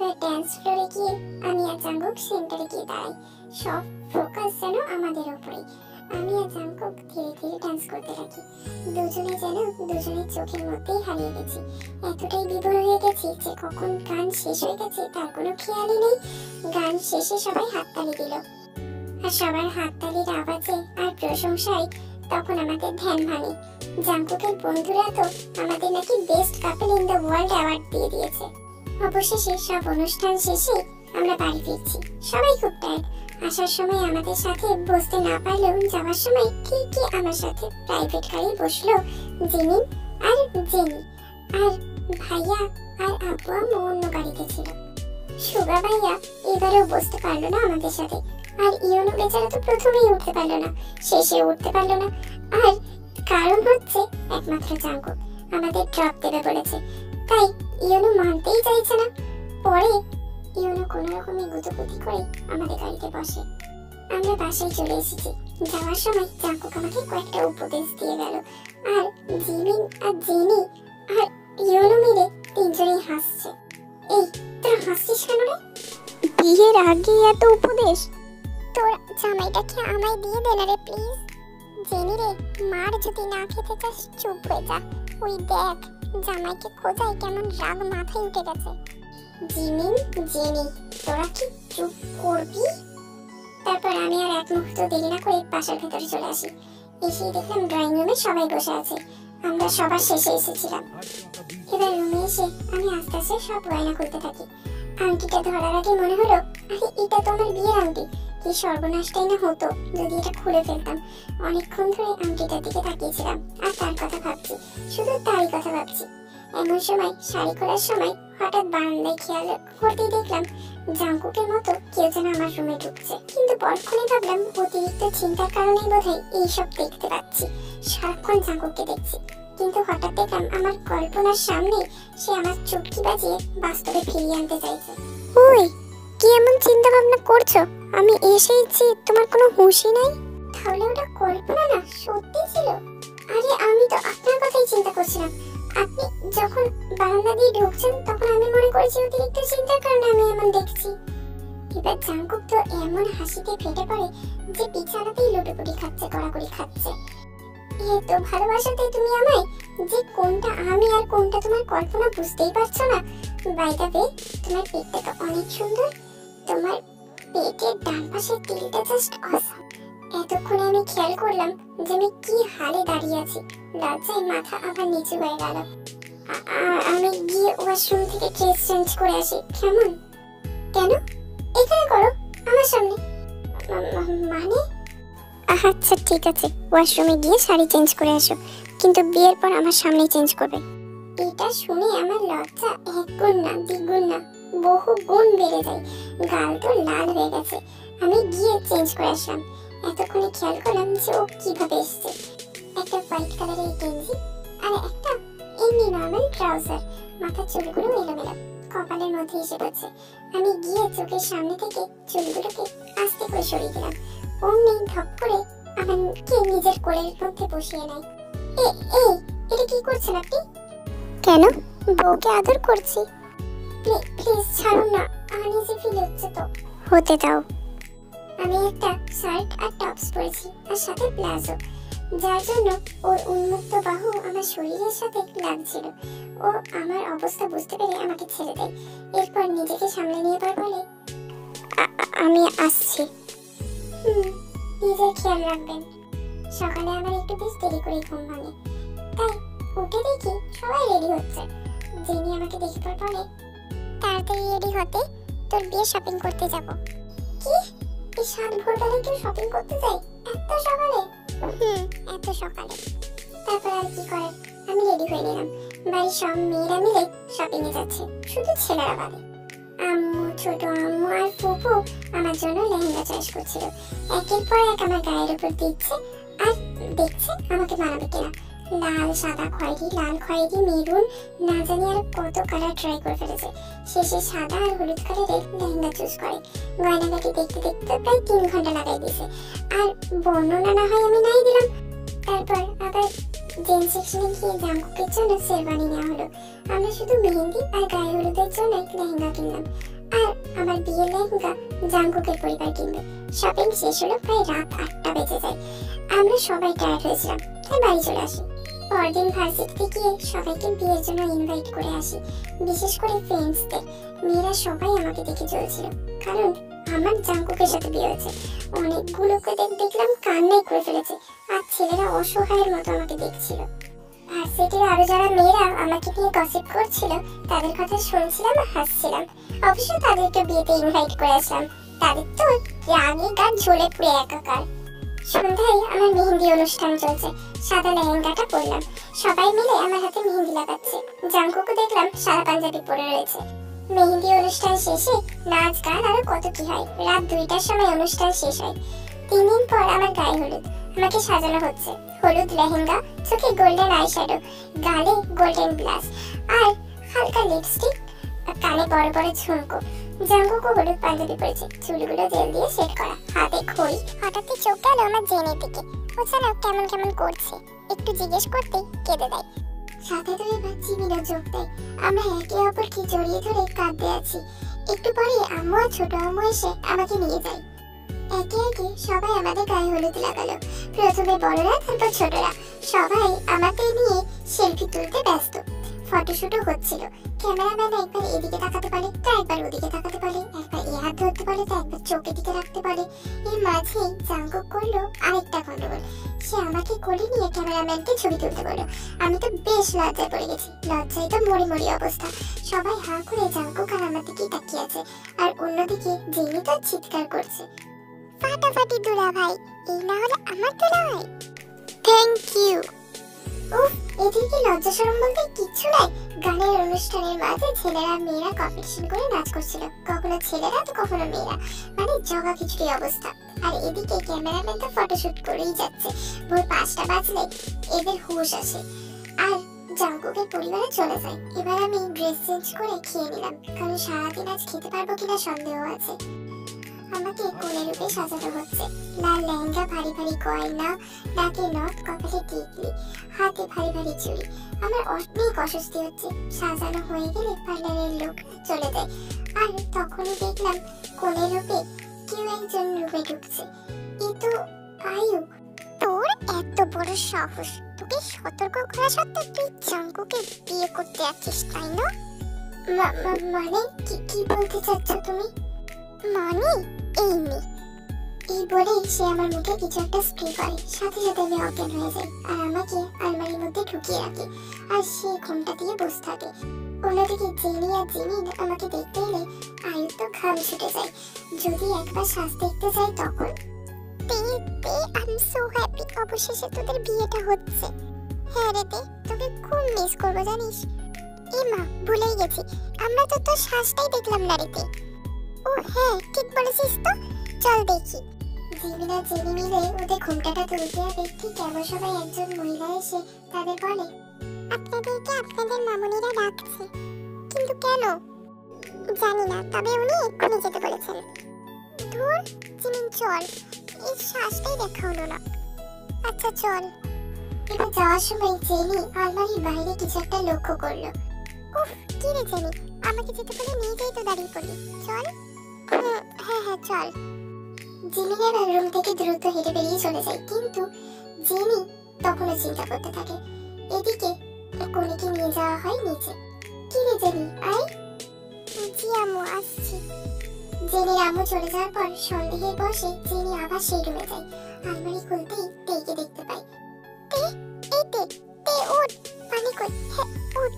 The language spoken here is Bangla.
এবার ড্যান্স ফ্লোরে গিয়ে আমি আর জাঙ্কুক সেন্টারে গিয়ে দাঁড়াই। সব ফোকাস যেন আমাদের উপরে। আমি আর জাঙ্কুক ধীরে ধীরে ডান্স করতে থাকি। দুজনে যেন দুজনের চোখের মধ্যেই হারিয়ে গেছি। এতটাই বিভোর হয়ে গেছি যে কখন গান শেষ হয়ে গেছে তার কোনো খেয়ালই নেই। গান শেষে সবাই হাততালি দিল, আর সবার হাততালির আওয়াজে আর প্রশংসায় তখন আমাদের ধ্যান ভাঙে। জাঙ্কুকের বন্ধুরা তো আমাদের নাকি best couple in the world award দিয়ে দিয়েছে। অবশেষে সব অনুষ্ঠান শেষে আমরা বাড়ি ফিরছি। সবাই খুব টায়ার্ড। আসার সময় আমাদের সাথে বসতে না পারলেও যাওয়ার সময় ঠিকই আমার সাথে প্রাইভেট গাড়ি বসলো জিমিন আর জেনি, আর ভাইয়া আর আব্বু আম্মু অন্য গাড়িতে ছিল। সুগা ভাইয়া এবারেও বসতে পারলো না আমাদের সাথে, আর ইয়োনো বেচারা তো প্রথমেই উঠতে পারলো না, শেষে উঠতে পারলো না। আর কারণ হচ্ছে একমাত্র জাঙ্কুক আমাদের ড্রপ দেবে বলেছে, তাই ইয়োনো মানতেই চাইছে না। পরে ইয়োনো কোনো রকমে গুতগুতি করে আমাদের গাড়িতে বসে। আমরা বাসায় চলে এসেছি। যাওয়ার সময় জাঙ্কুক আমাকে কয়েকটা উপদেশ দিয়ে গেল, আর জিমিন আর জেনি আর ইয়োনো মিলে তিনজনেই হাসছে। এই তোরা হাসছিস কেন রে? বিয়ের আগে এত উপদেশ? তোর জামাইটাকে আমায় দিয়ে দে না রে প্লিজ। জেনি রে, মার যদি না খেতে চাস চুপ হয়ে যা। ওই দেখ জামাইকে খোঁজায় কেমন রাগ মাথায় উঠে গেছে। জিমিন, জেনি, তোরা কি চুপ করবি? তারপর আমি আর এক মুহূর্ত দেরি না করে বাসার ভেতরে চলে আসি। এসে দেখলাম ড্রয়িং রুমে সবাই বসে আছে। আমরা সবার শেষে এসেছিলাম। এবার রুমে এসে আমি আস্তে আস্তে সব গয়না খুলতে থাকি। আংটিটা ধরার আগে মনে হলো, আরে এটা তো আমার বিয়ের আংটি। কি সর্বনাশটাই না হতো যদি এটা খুলে ফেলতাম। অনেকক্ষণ ধরে আংটিটার দিকে তাকিয়েছিলাম আর তার কথা ভাবছি, শুধু তারই কথা ভাবছি। এমন সময় শাড়ি খোলার সময় হঠাৎ বারান্দায় খেয়াল করতেই দেখলাম জাঙ্কুকের মতো কেউ যেন আমার রুমে ঢুকছে। কিন্তু পরক্ষণে ভাবলাম অতিরিক্ত চিন্তার কারণেই বোধহয় এইসব দেখতে পাচ্ছি। সারাক্ষণ জাঙ্কুককে দেখছি, কিন্তু হঠাৎ দেখলাম আমার কল্পনার সামনে সে আমার চুটকি বাজিয়ে বাস্তবে ফিরিয়ে আনতে চাইছে। ওই কি এমন চিন্তা ভাবনা করছো? আমি এসেইছি, তোমার কোনো হুঁশই নাই? তাহলে ওটা কল্পনা না, সত্যি ছিল? আরে আমি তো আপনার কথাই চিন্তা করছিলাম। আপনি যখন বারান্দা দিয়ে ঢুকছেন তখন আমি মনে করেছি অতিরিক্ত চিন্তার কারণে আমি এমন দেখছি। এবার জাঙ্কুক তো এমন হাসিতে ফেটে পড়ে যে বিছানাতেই লুটোপুটি খাচ্ছে, কড়াকড়ি খাচ্ছে। এই তো ভালোবাসাতে তুমি আমায় যে কোনটা আমি আর কোনটা তোমার কল্পনা বুঝতেই পারছো না। বাই দ্য ওয়ে, তোমার পেটটা তো অনেক সুন্দর। তোমার পেটের ডান পাশের তিলটা জাস্ট অসাম। এতক্ষণে আমি খেয়াল করলাম যে আমি কি হালে দাঁড়িয়ে আছি। লজ্জায় মাথা আবার নিচু হয়ে গেল। আমি গিয়ে ওয়াশরুম থেকে ড্রেস চেঞ্জ করে আসি, কেমন? কেন? এখানে করো, আমার সামনে। মানে? আচ্ছা ঠিক আছে, ওয়াশরুমে গিয়ে শাড়ি চেঞ্জ করে আসো, কিন্তু বিয়ের পর আমার সামনে চেঞ্জ করবে। এটা শুনে আমার লজ্জা এক গুণ না, দ্বিগুণ না, বহু গুণ বেড়ে যায়। গাল তো লাল হয়ে গেছে। আমি গিয়ে চেঞ্জ করে আসলাম। এতক্ষণে খেয়াল করলাম যে ও কিভাবে এসেছে। একটা হোয়াইট কালারের গেঞ্জি আর একটা এমনি নর্মাল ট্রাউজার। মাথার চুলগুলো এলোমেলো, কপালের মধ্যে এসে পড়ছে। আমি গিয়ে চোখের সামনে থেকে চুলগুলোকে আস্তে করে সরিয়ে দিলাম। অমনি ধপ করে আমাকে নিজের কোলের মধ্যে বসিয়ে নেয়। এই এটা কি করছেন আপনি? কেন? বউকে আদর করছি। প্লিজ ছাড়ুন না, আনইজি ফিল হচ্ছে তো। হতে দাও। আমি একটা শার্ট আর টপস পরেছি আর সাথে প্লাজো, যার জন্য ওর উন্মুক্ত বাহু আমার শরীরের সাথে লাগছিল। ও আমার অবস্থা বুঝতে পেরে আমাকে ছেড়ে দেয়। এরপর নিজেকে সামলে নিয়ে বলে, আমি আসছি। নিজের খেয়াল রাখবেন। সকালে আমার একটু বেশ দেরি করে ঘুম ভাঙে, তাই উঠে দেখি সবাই রেডি হচ্ছে। জেনি আমাকে দেখে পর বলে, তাড়াতাড়ি রেডি হতে, তোর বিয়ে শপিং করতে যাব। কি? এই সাত ভোরবেলায় কেউ শপিং করতে যায় এত সকালে? এত সকালে। তারপর আর কি করে, আমি রেডি হয়ে নিলাম। বাড়ির সব মেয়েরা মিলে শপিং এ যাচ্ছে, শুধু ছেলেরা বাদে। আম্মু, ছোট আম্মু আর ফুপু আমার জন্য লেহেঙ্গা চয়েস করছিল। একের পর এক আমার গায়ের উপর দিচ্ছে আর দেখছে আমাকে মানাবে কিনা। লাল, সাদা, খয়েরি, লাল, খয়েরি, মেরুন, না জানি আর কত কালার ট্রাই করে ফেলেছে। শেষে সাদা আর হলুদ কালারের লেহেঙ্গা চুজ করে। গয়নাগাটি দেখতে দেখতে প্রায় 3 ঘন্টা লাগাই দিয়েছে। আর বর্ণনা না হয় আমি নাই দিলাম। তারপর আবার জেন্টস সেকশনে গিয়ে জাঙ্কুকের জন্য শেরওয়ানি নেওয়া হলো। আমরা শুধু মেহেন্দি আর গায়ে হলুদের জন্য লেহেঙ্গা কিনলাম, আর আমার বিয়ের লেহেঙ্গা জাঙ্কুকের পরিবার কিনবে। শপিং শেষ হলো প্রায় রাত 8টা বেজে যায়। আমরা সবাই টায়ার্ড হয়েছিলাম, তাই বাড়ি চলে আসি। পরদিন ভার্সিটিতে গিয়ে সবাইকে বিয়ের জন্য ইনভাইট করে আসি, বিশেষ করে ফ্রেন্ডসদের। মেয়েরা সবাই আমাকে দেখে চলছিল, কারণ আমার জাঙ্কুকের সাথে বিয়ে হয়েছে। অনেকগুলোকে দেখলাম কান্নাই করে ফেলেছে, আর ছেলেরা অসহায়ের মতো আমাকে দেখছিল। ভার্সিটির আরো যারা মেয়েরা আমাকে নিয়ে গসিপ করছিল, তাদের কথা শুনছিলাম আর হাসছিলাম। অবশ্য তাদেরকে বিয়েতে ইনভাইট করে আসলাম, তাদের তো রাগে গা ঝোলে পুড়ে একাকার। সন্ধ্যায় আমার মেহেন্দি অনুষ্ঠান চলছে। সাদা লেহেঙ্গাটা পরলাম, সবাই মিলে আমার হাতে মেহেন্দি লাগাচ্ছে। জাঙ্কুকও দেখলাম সাদা পাঞ্জাবি পরে রয়েছে। মেহেন্দি অনুষ্ঠান শেষে নাচ গান আরো কত কি হয়। রাত 2টার সময় অনুষ্ঠান শেষ হয়। 3 দিন পর আমার গায়ে হলুদ। আমাকে সাজানো হচ্ছে, হলুদ লেহেঙ্গা, চোখে গোল্ডেন আইশ্যাডো, গালে গোল্ডেন ব্লাশ আর হালকা লিপস্টিক, কানে বড় বড় ঝুমকো। জাঙ্কুকও হলুদ পাঞ্জাবি পরেছে, চুলগুলো জেল দিয়ে সেট করা, হাতে ঘড়ি। হঠাৎই চোখ গেল আমার জেনের দিকে। ও যেন কেমন কেমন করছে, একটু জিজ্ঞেস করতেই কেঁদে দেয়। সাথে তো এবার চিমিরা যোগ দেয়। আমরা একে অপরকে জড়িয়ে ধরে কাঁদতে আছি। একটু পরে আম্মু আর ছোট আম্মু এসে আমাকে নিয়ে যায়। একে একে সবাই আমাদের গায়ে হলুদ লাগালো। প্রথমে বড়রা, তারপর ছোটরা। সবাই আমাকে নিয়ে সেলফি তুলতে ব্যস্ত। ফটোশুটও হচ্ছিল। ক্যামেরাম্যান একবার এদিকে তাকাতে পারে, তো একবার ওদিকে তাকাতে পারে, একবার এ হাত ধরতে পারে, তো একবার চোখের দিকে রাখতে পারে। এর মাঝে জাঙ্কুক করলো আরেকটা গন্ডগোল। সে আমাকে কোলে নিয়ে ক্যামেরাম্যানকে ছবি তুলতে বলল। আমি তো বেশ লজ্জায় পড়ে গেছি, লজ্জায় তো মরি মরি অবস্থা। সবাই হা করে জাঙ্কুক আর আমার দিকেই তাকিয়ে আছে, আর অন্যদিকে জেনি তো চিৎকার করছে, ফাটাফাটি দুলা ভাই, এই না হলে আমার দুলা ভাই। Thank you. উফ, এদিকে লজ্জা শরম বলতে কিচ্ছু নাই। গানের অনুষ্ঠানের মাঝে ছেলেরা মেয়েরা কম্পিটিশন করে নাচ করছিল, কখনো ছেলেরা তো কখনো মেয়েরা, মানে জগা খিচুড়ি অবস্থা। আর এদিকে ক্যামেরাম্যান তো ফটোশুট করেই যাচ্ছে। ভোর 5টা বাজলে এদের হুঁশ আসে, আর জাঙ্কুকের পরিবারে চলে যায়। এবার আমি ড্রেস চেঞ্জ করে খেয়ে নিলাম, কারণ সারাদিন আজ খেতে পারবো কিনা সন্দেহ আছে। আমাকে কোলে রূপে সাজানো হচ্ছে। লাল লেহেঙ্গা, ভারী ভারী গয়না, নাকে নথ, কপালে টিকলি, হাতে ভারী ভারী চুড়ি। আমার অনেক অস্বস্তি হচ্ছে। সাজানো হয়ে গেলে পার্লারের লোক চলে যায়, আর তখনই দেখলাম কোলে রূপে কেউ একজন রুমে ঢুকছে। এ তো আয়ু। তোর এত বড় সাহস, তোকে সতর্ক করা সত্ত্বেও তুই জাঙ্কুকে বিয়ে করতে যাচ্ছিস, তাই না? মানে কি বলতে চাচ্ছ তুমি? মানে এই বলে সে আমার মুখে কিছু একটা স্প্রে করে। সাথে সাথে আমি অজ্ঞান হয়ে যাই, আর আমাকে আলমারির মধ্যে ঢুকিয়ে রাখে, আর সে ঘোমটা দিয়ে বসে থাকে। অন্যদিকে জেনি আর জিমি আমাকে দেখতে এলে আয়ুর তো ঘাম ছুটে যায়। যদি একবার শ্বাস দেখতে যাই তখন আই এম সো হ্যাপি, অবশেষে তোদের বিয়েটা হচ্ছে। হ্যাঁ রে, তোকে খুব মিস করবো জানিস। মা, ভুলেই গেছি, আমরা তো তোর শ্বাসটাই দেখলাম না রে। ও হ্যাঁ, ঠিক বলেছিস তো, চল দেখি। জিমিনা জেনি মিলে ওদের ঘোমটাটা তুলতে হবে, ঠিক এমন সময় একজন মহিলা এসে তাদের বলে, আপনাদেরকে আপনাদের মামুনিরা ডাকছে। কিন্তু কেন? জানি না, তবে উনি এক্ষুনি যেতে বলেছেন। ধুর, জিমিন চল, এই শ্বাসটাই দেখা হলো না। আচ্ছা চল। এবার যাওয়ার সময় জেনি আলমারির বাইরে কিছু একটা লক্ষ্য করলো। উফ, কি রে জেনি, আমাকে যেতে বলে নিজেই তো দাঁড়িয়ে পড়লি, চল। হ্যাঁ চল। জিমিন এবার রুম থেকে দ্রুত হেঁটে বেরিয়ে চলে যায়, কিন্তু জেনি তখনও চিন্তা করতে থাকে। এদিকে কোনিকে নিয়ে যাওয়া হয় নিচে। কি রে জেনি, আয়। জি আম্মু, আসছি। জেনির আম্মু চলে যাওয়ার পর সন্দেহের বশে জেনি আবার সেই রুমে যায়। আলমারি খুলতেই তেকে দেখতে পায়। তে, এই তে, ওঠ, পানি কই। হ্যাঁ, ওঠ।